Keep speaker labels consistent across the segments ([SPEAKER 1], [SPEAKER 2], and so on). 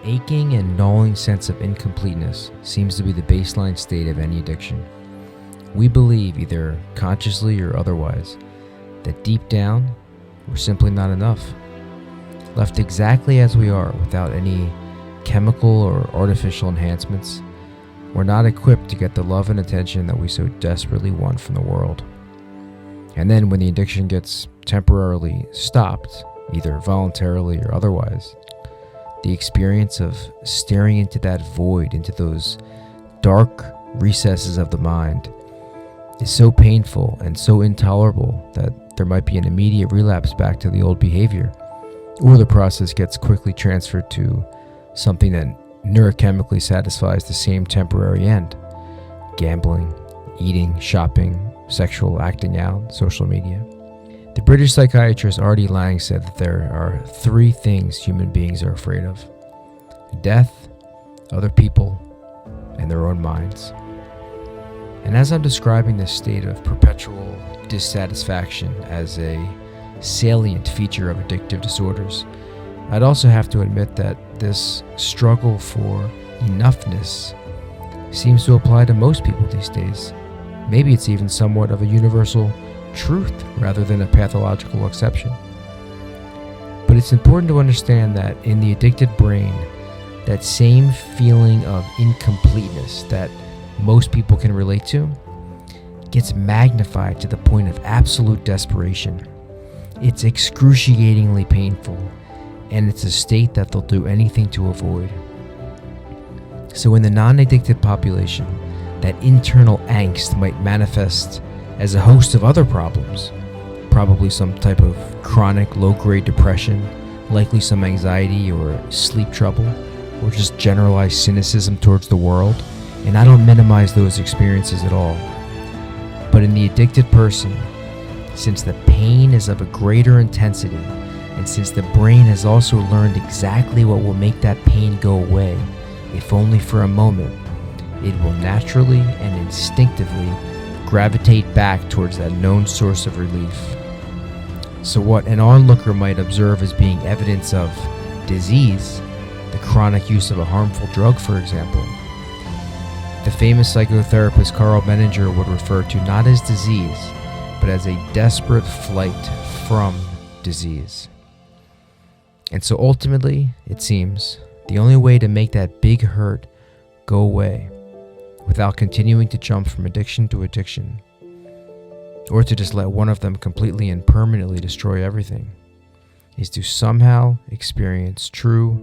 [SPEAKER 1] aching and gnawing sense of incompleteness seems to be the baseline state of any addiction. We believe, either consciously or otherwise, that deep down, we're simply not enough. Left exactly as we are, without any chemical or artificial enhancements, we're not equipped to get the love and attention that we so desperately want from the world. And then when the addiction gets temporarily stopped, either voluntarily or otherwise, the experience of staring into that void, into those dark recesses of the mind, is so painful and so intolerable that there might be an immediate relapse back to the old behavior, or the process gets quickly transferred to something that neurochemically satisfies the same temporary end: gambling, eating, shopping, sexual acting out, social media. The British psychiatrist Laing said that there are 3 things human beings are afraid of: death, other people, and their own minds. And as I'm describing this state of perpetual dissatisfaction as a salient feature of addictive disorders, I'd also have to admit that this struggle for enoughness seems to apply to most people these days. Maybe it's even somewhat of a universal truth rather than a pathological exception. But it's important to understand that in the addicted brain, that same feeling of incompleteness that most people can relate to gets magnified to the point of absolute desperation. It's excruciatingly painful, and it's a state that they'll do anything to avoid. So in the non-addicted population, that internal angst might manifest as a host of other problems, probably some type of chronic low-grade depression, likely some anxiety or sleep trouble, or just generalized cynicism towards the world. And I don't minimize those experiences at all. But in the addicted person, since the pain is of a greater intensity, and since the brain has also learned exactly what will make that pain go away, if only for a moment, it will naturally and instinctively gravitate back towards that known source of relief. So what an onlooker might observe as being evidence of disease, the chronic use of a harmful drug, for example, the famous psychotherapist Carl Benninger would refer to not as disease, but as a desperate flight from disease. And so ultimately, it seems, the only way to make that big hurt go away without continuing to jump from addiction to addiction, or to just let one of them completely and permanently destroy everything, is to somehow experience true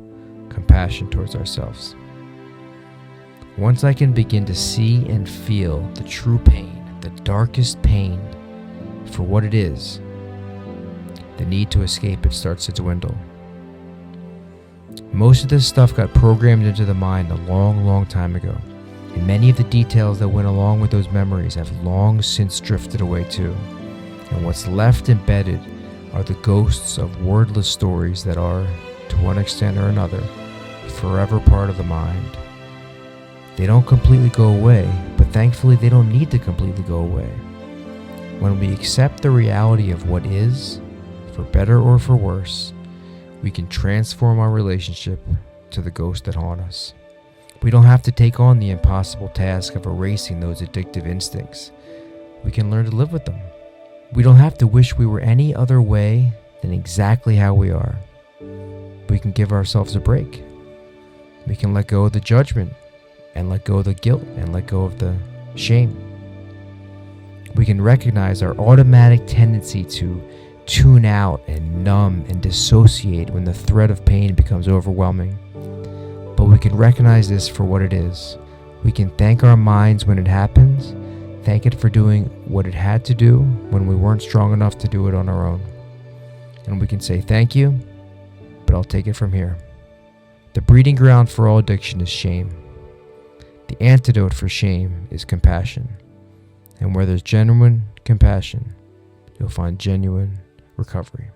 [SPEAKER 1] compassion towards ourselves. Once I can begin to see and feel the true pain, the darkest pain, for what it is, the need to escape it starts to dwindle. Most of this stuff got programmed into the mind a long, long time ago, and many of the details that went along with those memories have long since drifted away too. And what's left embedded are the ghosts of wordless stories that are, to one extent or another, forever part of the mind. They don't completely go away, but thankfully they don't need to completely go away. When we accept the reality of what is, for better or for worse, we can transform our relationship to the ghosts that haunt us. We don't have to take on the impossible task of erasing those addictive instincts. We can learn to live with them. We don't have to wish we were any other way than exactly how we are. We can give ourselves a break. We can let go of the judgment, and let go of the guilt, and let go of the shame. We can recognize our automatic tendency to tune out and numb and dissociate when the threat of pain becomes overwhelming. But we can recognize this for what it is. We can thank our minds when it happens, thank it for doing what it had to do when we weren't strong enough to do it on our own. And we can say thank you, but I'll take it from here. The breeding ground for all addiction is shame. The antidote for shame is compassion. And where there's genuine compassion, you'll find genuine recovery.